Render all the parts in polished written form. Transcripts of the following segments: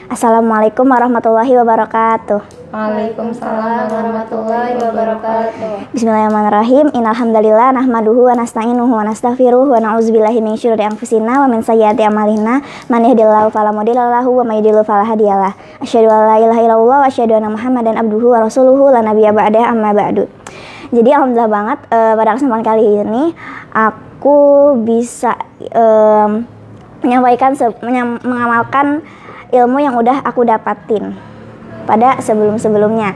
Assalamualaikum warahmatullahi wabarakatuh. Waalaikumsalam warahmatullahi wabarakatuh. Bismillahirrahmanirrahim. Innalhamdalillah nahmaduhu wa nasta'inuhu wa nastaghfiruh wa na'udzubillahi min syururi anfusina wa min sayyiati a'malina. Man yahdihillahu fala mudilla lahu wa may yudlil fala hadiyalah. Asyhadu an la ilaha illallah wa asyhadu anna Muhammadan abduhu wa rasuluhu la nabiyya ba'da amma ba'du. Jadi alhamdulillah banget pada kesempatan kali ini aku bisa mengamalkan ilmu yang udah aku dapatin pada sebelum-sebelumnya.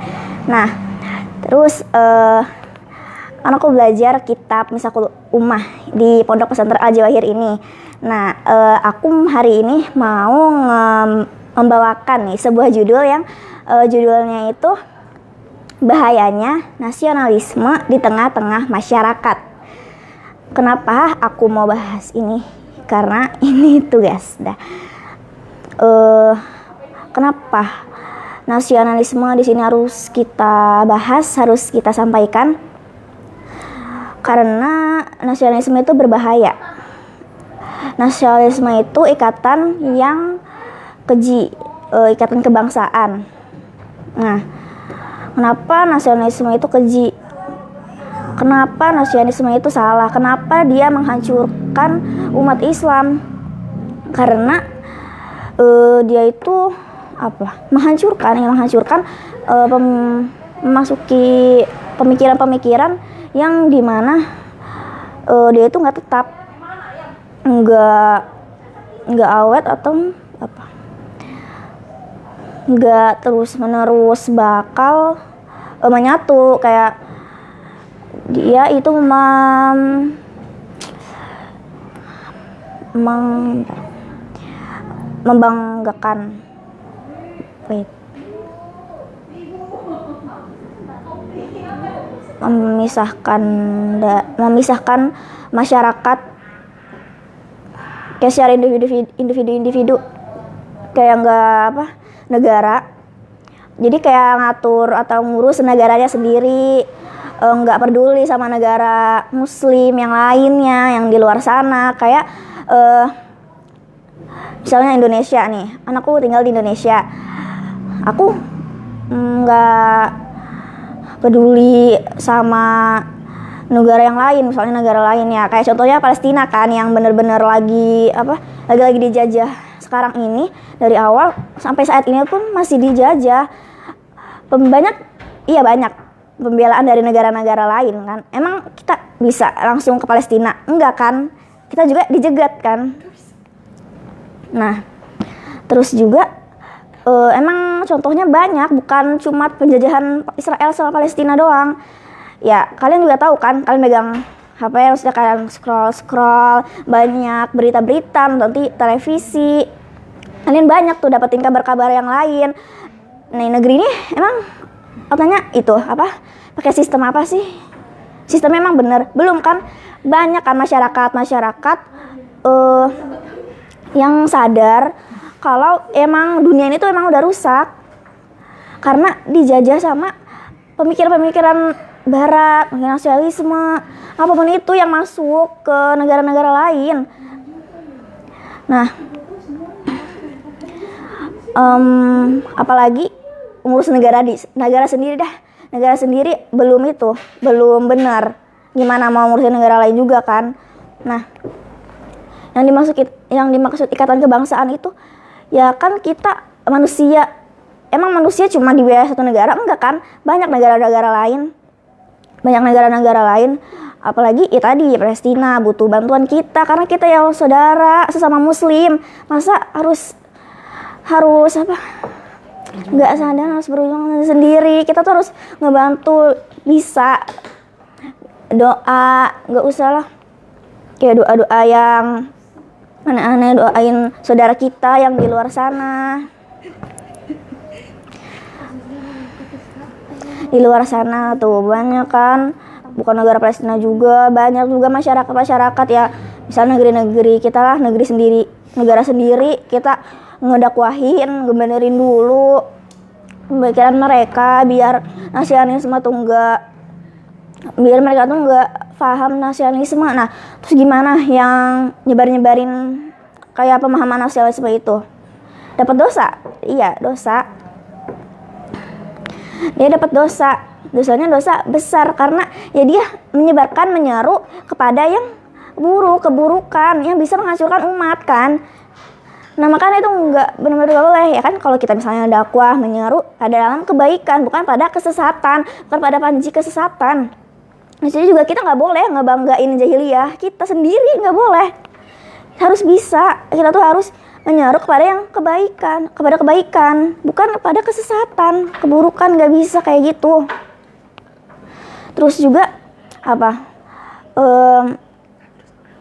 Nah, terus kan aku belajar kitab Mishkahul Ummah di Pondok Pesantren Al-Jawahir ini. Nah, aku hari ini mau membawakan nih sebuah judul yang judulnya itu bahayanya nasionalisme di tengah-tengah masyarakat. Kenapa aku mau bahas ini? Karena ini tugas kenapa nasionalisme di sini harus kita bahas, harus kita sampaikan? Karena nasionalisme itu berbahaya. Nasionalisme itu ikatan yang keji, ikatan kebangsaan. Nah, kenapa nasionalisme itu keji? Kenapa nasionalisme itu salah? Kenapa dia menghancurkan umat Islam? Karena dia itu menghancurkan memasuki pemikiran-pemikiran yang dimana dia itu nggak tetap, nggak awet atau nggak terus-menerus bakal menyatu. Kayak dia itu membanggakan memisahkan masyarakat kayak secara individu kayak negara. Jadi kayak ngatur atau ngurus negaranya sendiri, nggak peduli sama negara muslim yang lainnya yang di luar sana. Kayak misalnya Indonesia nih, anakku tinggal di Indonesia, aku nggak peduli sama negara yang lain, misalnya negara lain ya, kayak contohnya Palestina kan, yang bener-bener lagi dijajah sekarang ini. Dari awal sampai saat ini pun masih dijajah. Banyak pembelaan dari negara-negara lain kan. Emang kita bisa langsung ke Palestina? Enggak kan, kita juga dijegat kan. Nah, terus juga emang contohnya banyak, bukan cuma penjajahan Israel sama Palestina doang. Ya, kalian juga tahu kan, kalian megang HP yang sudah kalian scroll, banyak berita-berita, nanti televisi. Kalian banyak tuh dapetin kabar-kabar yang lain. Nah, negeri ini emang katanya itu pakai sistem apa sih? Sistemnya emang bener? Belum kan? Banyak kan masyarakat yang sadar kalau emang dunia ini tuh emang udah rusak karena dijajah sama pemikiran-pemikiran barat, nasionalisme, apapun itu yang masuk ke negara-negara lain. Nah, apalagi ngurus negara sendiri negara sendiri belum benar, gimana mau ngurusin negara lain juga kan. Nah, yang dimaksud ikatan kebangsaan itu ya kan kita manusia. Emang manusia cuma di wilayah satu negara? Enggak kan, banyak negara-negara lain. Apalagi tadi Palestina butuh bantuan kita karena kita ya saudara sesama muslim. Masa harus nggak sadar, harus berjuang sendiri. Kita tuh harus ngebantu, bisa doa, nggak usah lah kayak doa-doa yang aneh-aneh, doain saudara kita yang di luar sana. Di luar sana tuh banyak kan, bukan negara Palestina juga, banyak juga masyarakat ya, misalnya negeri-negeri kita lah, negara sendiri kita ngedakwahin, ngebenerin dulu pemikiran mereka biar nasionalisme tuh biar mereka tuh nggak paham nasionalisme. Nah, terus gimana yang nyebarin kayak pemahaman nasionalisme itu? dapat dosa. Iya, dosa. Dia dapat dosa. Dosanya dosa besar karena ya dia menyeru kepada yang buruk, keburukan yang bisa menghancurkan umat kan. Nah makanya itu nggak benar-benar gak boleh ya kan. Kalau kita misalnya dakwah menyeru pada dalam kebaikan, bukan pada kesesatan, bukan pada panji kesesatan. Di sini juga kita nggak boleh ngebanggain jahiliyah kita sendiri, nggak boleh. Harus bisa, kita tuh harus menyeru kepada yang kebaikan, kepada kebaikan, bukan kepada kesesatan, keburukan. Nggak bisa kayak gitu. Terus juga apa?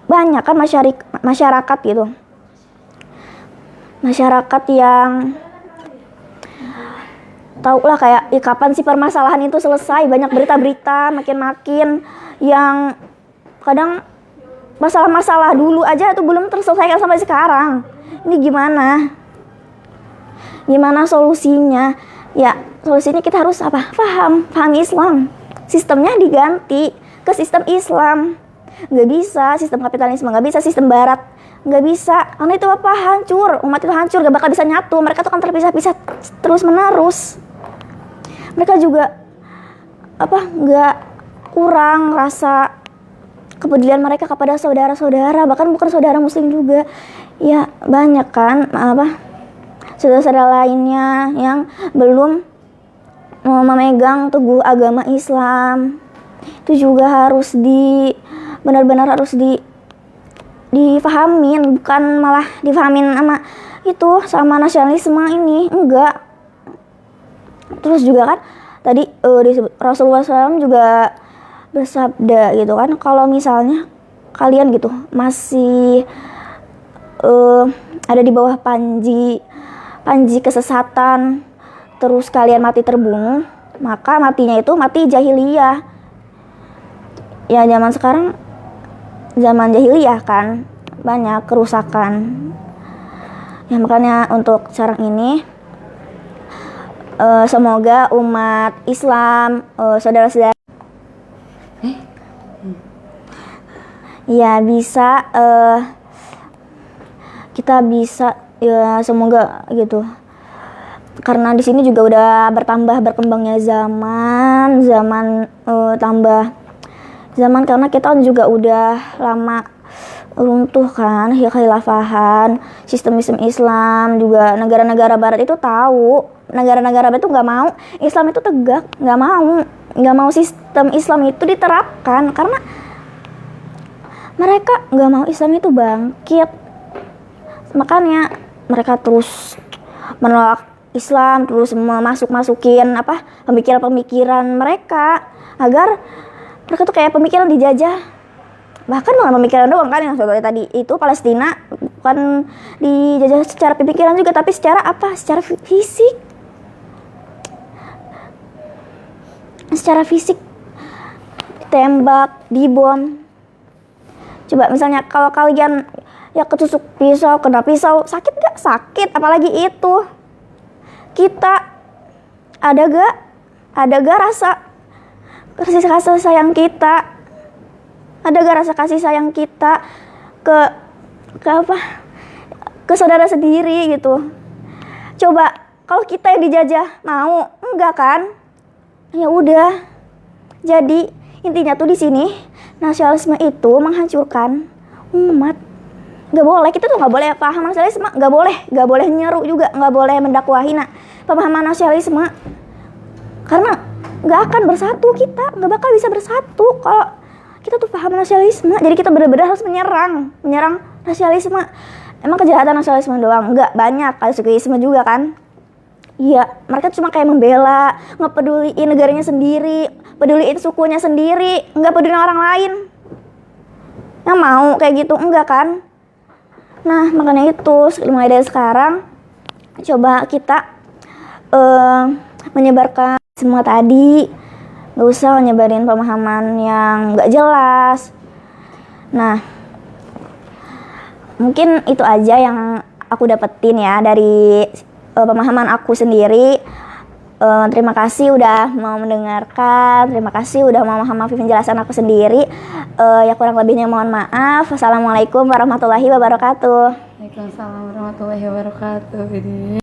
Banyak kan masyarakat gitu. Masyarakat yang tau lah kayak kapan sih permasalahan itu selesai. Banyak berita-berita makin yang kadang masalah-masalah dulu aja tuh belum terselesaikan sampai sekarang. Ini gimana solusinya? Ya solusinya kita harus apa? Paham Islam. Sistemnya diganti ke sistem Islam. Nggak bisa sistem kapitalisme, nggak bisa sistem barat, nggak bisa, karena itu apa? Hancur, umat itu hancur, gak bakal bisa nyatu. Mereka tuh kan terpisah-pisah terus menerus. Mereka juga apa? Nggak kurang rasa kepedulian mereka kepada saudara-saudara, bahkan bukan saudara muslim juga. Ya banyak kan apa? Saudara-saudara lainnya yang belum memegang teguh agama Islam. Itu juga harus benar-benar harus difahamin, bukan malah difahamin sama nasionalisme ini, enggak. Terus juga kan tadi Rasulullah SAW juga bersabda gitu kan, kalau misalnya kalian gitu masih ada di bawah panji kesesatan, terus kalian mati terbunuh, maka matinya itu mati jahiliyah. Ya zaman sekarang zaman jahiliyah kan, banyak kerusakan. Ya makanya untuk sekarang ini semoga umat Islam, saudara-saudara ya bisa kita bisa ya semoga gitu. Karena di sini juga udah berkembangnya zaman karena kita juga udah lama runtuh kan ya khilafahan, sistem Islam juga. Negara-negara barat itu tahu, negara-negara barat itu nggak mau Islam itu tegak, nggak mau sistem Islam itu diterapkan karena mereka nggak mau Islam itu bangkit. Makanya mereka terus menolak Islam, terus masukin pemikiran mereka agar mereka tuh kayak pemikiran dijajah. Bahkan bukan pemikiran doang kan, yang contohnya tadi itu Palestina bukan dijajah secara pemikiran juga, tapi secara secara fisik. Secara fisik ditembak, dibom. Coba misalnya kalau kalian ya ketusuk pisau, kena pisau, sakit gak? Sakit, apalagi itu. Kita ada gak rasa kasih sayang kita? Ada gak rasa kasih sayang kita ke saudara sendiri gitu? Coba kalau kita yang dijajah mau? Enggak kan? Ya udah. Jadi intinya tuh di sini nasionalisme itu menghancurkan umat. Gak boleh, kita tuh gak boleh paham nasionalisme, gak boleh nyeru juga, gak boleh mendakwahi pemahaman nasionalisme. Karena gak akan bersatu, kita gak bakal bisa bersatu kalau kita tuh paham nasionalisme. Jadi kita benar-benar harus menyerang nasionalisme. Emang kejahatan nasionalisme doang? Enggak, banyak, sekularisme juga kan. Iya, mereka cuma kayak membela, ngepeduliin negaranya sendiri, peduliin sukunya sendiri, nggak peduliin orang lain. Yang mau kayak gitu, enggak kan? Nah, makanya itu mulai dari sekarang coba kita menyebarkan semua tadi, nggak usah nyebarin pemahaman yang nggak jelas. Nah, mungkin itu aja yang aku dapetin ya dari pemahaman aku sendiri. Terima kasih udah mau mendengarkan, terima kasih udah mau memahami penjelasan aku sendiri. Ya kurang lebihnya mohon maaf. Wassalamualaikum warahmatullahi wabarakatuh. Waalaikumsalam warahmatullahi wabarakatuh. Ini